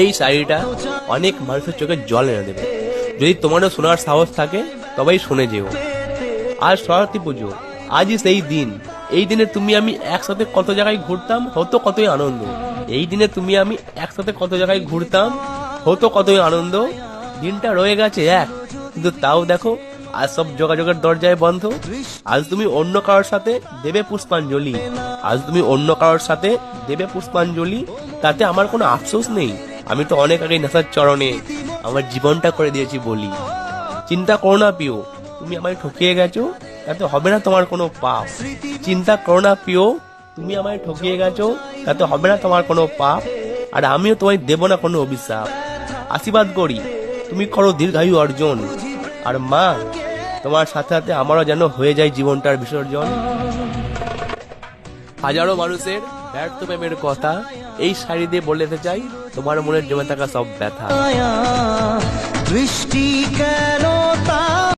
এই শাড়িটা অনেক মানুষের চোখে জল এনে দেবে। যদি তোমারও শোনার সাহস থাকে তবেই শুনে যেও। আজ সরস্বতী পুজো, আজই সেই দিন। এই দিনে তুমি আমি একসাথে কত জায়গায় ঘুরতাম, হতো কতই আনন্দ। এই দিনে তুমি আমি একসাথে কত জায়গায় ঘুরতাম, হতো কতই আনন্দ। দিনটা রয়ে গেছে এক, কিন্তু তাও দেখো আজ সব যোগাযোগের দরজায় বন্ধ। আজ তুমি অন্য কারোর সাথে দেবে পুষ্পাঞ্জলি, আজ তুমি অন্য কারোর সাথে দেবে পুষ্পাঞ্জলি। তাতে আমার কোনো আফসোস নেই, আমি তো অনেক আগে নেশার চরণে আমার জীবনটা করে দিয়েছি বলি। চিন্তা করো না প্রিয়, তুমি আমায় ঠকিয়ে গেছো, তাতে হবে না তোমার কোনো পাপ। চিন্তা করো না প্রিয়, তুমি আমায় ঠকিয়ে গেছো, তাতে হবে না তোমার কোনো পাপ। আর আমিও তোমায় দেব না কোনো অভিশাপ। আশীর্বাদ করি তুমি করো দীর্ঘায়ু অর্জন। আর মা, তোমার সাথে সাথে আমারও যেন হয়ে যায় জীবনটার বিসর্জন। হাজারো মানুষের ব্যর্থ প্রেমের কথা এই শাড়ি দিয়ে বলে যেতে চাই, তোমার মনের জমে থাকা সব ব্যথা। বৃষ্টি কেন